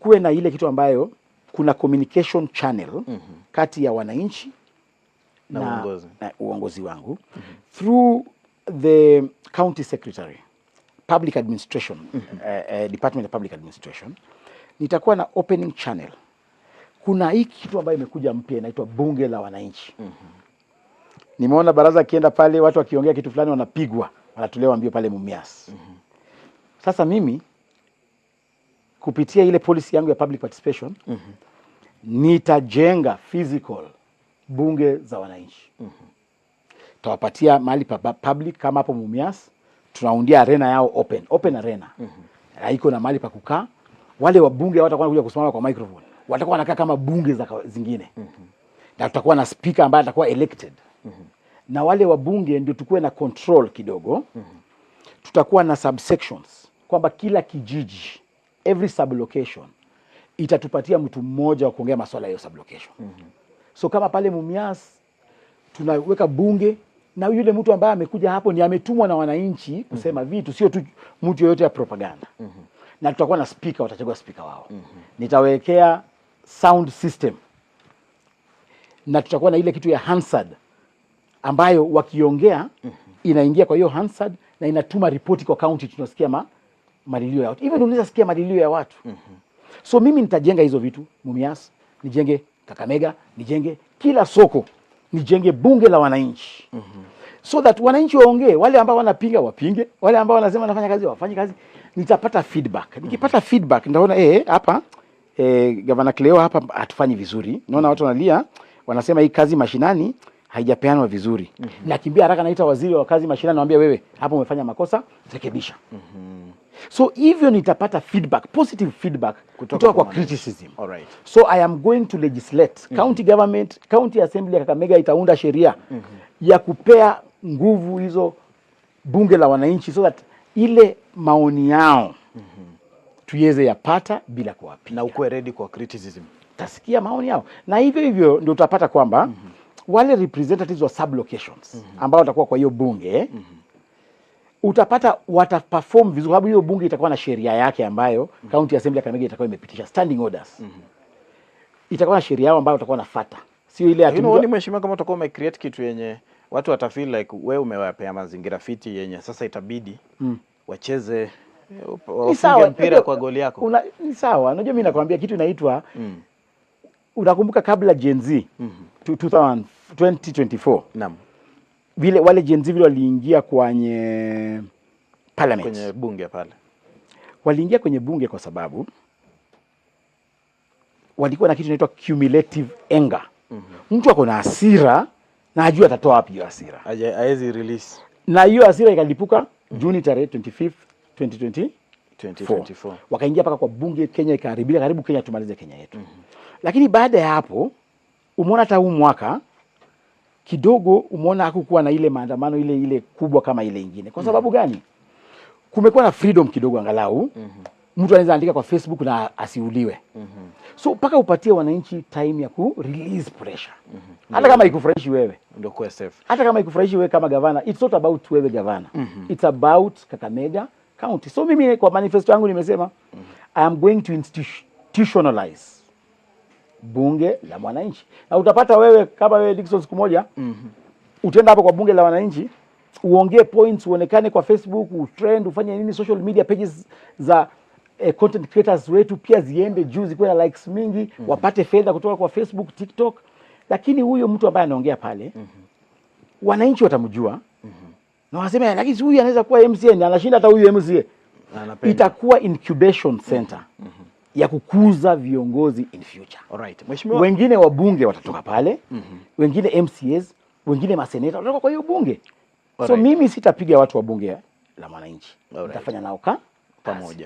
kuwe na ile kitu ambayo kuna communication channel kati ya wananchi na uongozi wangu through the county secretary, public administration, department of public administration. Nitakuwa na opening channel. Kuna hii kitu ambayo imekuja mpya inaitwa bunge la wananchi. Nimeona baraza kienda pale watu wakiongea kitu fulani wanapigwa, wanatolewa mbio pale Mumias. Sasa mimi kupitia ile policy yangu ya public participation nitajenga physical bunge za wananchi. Tawapatia mahali pa public kama hapo Mumias, tunaundia arena yao open arena. Haiko na mahali pa kukaa. Wale wabunge watakuwa kuja kusimama kwa microphone. Watakuwa wanakaa kama bunge za zingine. Na tutakuwa na speaker ambaye atakuwa elected. Na wale wabunge ndio tukue na control kidogo. Tutakuwa na subsections kwamba kila kijiji, every sublocation itatupatia mtu mmoja wa kuongea masuala ya sublocation. So kama pale Mumias tunaweka bunge na yule mtu ambaye amekuja hapo ni ametumwa na wananchi kusema vitu, sio tu mtu yoyote ya propaganda. Na tutakuwa na speaker, watachagua speaker wao. Nitawekea sound system. Na tutakuwa na ile kitu ya Hansard ambayo wakiongea inaingia kwa hiyo Hansard na inatuma ripoti kwa county, tunasikia malilio ya watu. Even unaweza sikia malilio ya watu. So mimi nitajenga hizo vitu Mumias, nijenge Kakamega, nijenge kila soko, nijenge bunge la wananchi. So that wananchi waongee, wale ambao wanapinga wapinge, wale ambao wanasema nafanya kazi wafanye kazi. Nitapata feedback. Nikipata feedback nitaona hapa Governor Cleo hapa hatufanyi vizuri. Naona watu wanalia, wanasema hii kazi mashinani haijapeanwa vizuri. Nakimbia haraka naita waziri wa kazi mashinani, naambia wewe hapo umefanya makosa, rekebisha. So hivyo nitapata feedback, positive feedback kutoka kwa criticism. Alright. So I am going to legislate. County government, county assembly ya Kakamega itaunda sheria ya kupea nguvu hizo bunge la wananchi so that ile maoni yao tuweze yapata bila kuwapiga. Na ukuwe ready kwa criticism. Tasikia maoni yao. Na hivyo ndio utapata kwamba wale representatives wa sublocations ambao watakuwa kwa hiyo bunge utapata wataperform vizuri, sababu hiyo bunge itakuwa na sheria yake ambayo county assembly ya Kakamega itakuwa imepitisha standing orders. Itakuwa na sheria yao ambayo watakuwa nafuata. Sio ile ati ni mheshimiwa kama utakuwa umecreate kitu yenye watu watafeel like wewe umewapea mazingira fiti yenye sasa itabidi wacheze wafunge mpira kwa goli yako. Ni sawa. Unajua mimi nakwambia kitu inaitwa unakumbuka kabla Gen Z 2024. Naam. Vile wale Gen Z vile waliingia kwenye parliament, kwenye bunge pale. Waliingia kwenye bunge kwa sababu walikuwa na kitu inaitwa cumulative anger. Mtu ako na hasira na hajui atatoa wapi hiyo hasira. Haezi release. Na hiyo hasira ikalipuka Juni tarehe 25, 2024. Wakaingia paka kwa bunge, Kenya ikaharibika, karibu Kenya tumalize Kenya yetu. Lakini baada ya hapo umeona hata huu mwaka kidogo umeona hakukuwa na ile maandamano ile kubwa kama ile nyingine. Kwa sababu gani? Kumekuwa na freedom kidogo angalau. Mtu anaweza andika kwa Facebook na asiuliwe. So paka upatie wananchi time ya ku release pressure. Hata kama ikufurahishi wewe ndio kuwa safe. Hata kama ikufurahishi wewe kama governor, it's not about wewe governor. It's about Kakamega County. So mimi kwa manifesto yangu nimesema I am going to institutionalize bunge la wananchi. Na utapata wewe kama wewe Dickson siku moja utaenda hapo kwa bunge la wananchi, uongee points, uonekane kwa Facebook, utrend, ufanye nini, social media pages za content creators wetu pia ziende juu, zikuwe na likes mingi, wapate fedha kutoka kwa Facebook, TikTok. Lakini huyo mtu ambaye anaongea pale wananchi watamjua. Na waseme lakini huyu anaweza kuwa MCA, anashinda hata huyu MCA. Itakuwa incubation center ya kukuza viongozi in future. Alright. Mheshimiwa, wengine wabunge watatoka pale, wengine MCAs, wengine maseneta watatoka kwa hiyo bunge. So mimi sitapiga watu wa bunge la wananchi. Nitafanya nao pamoja.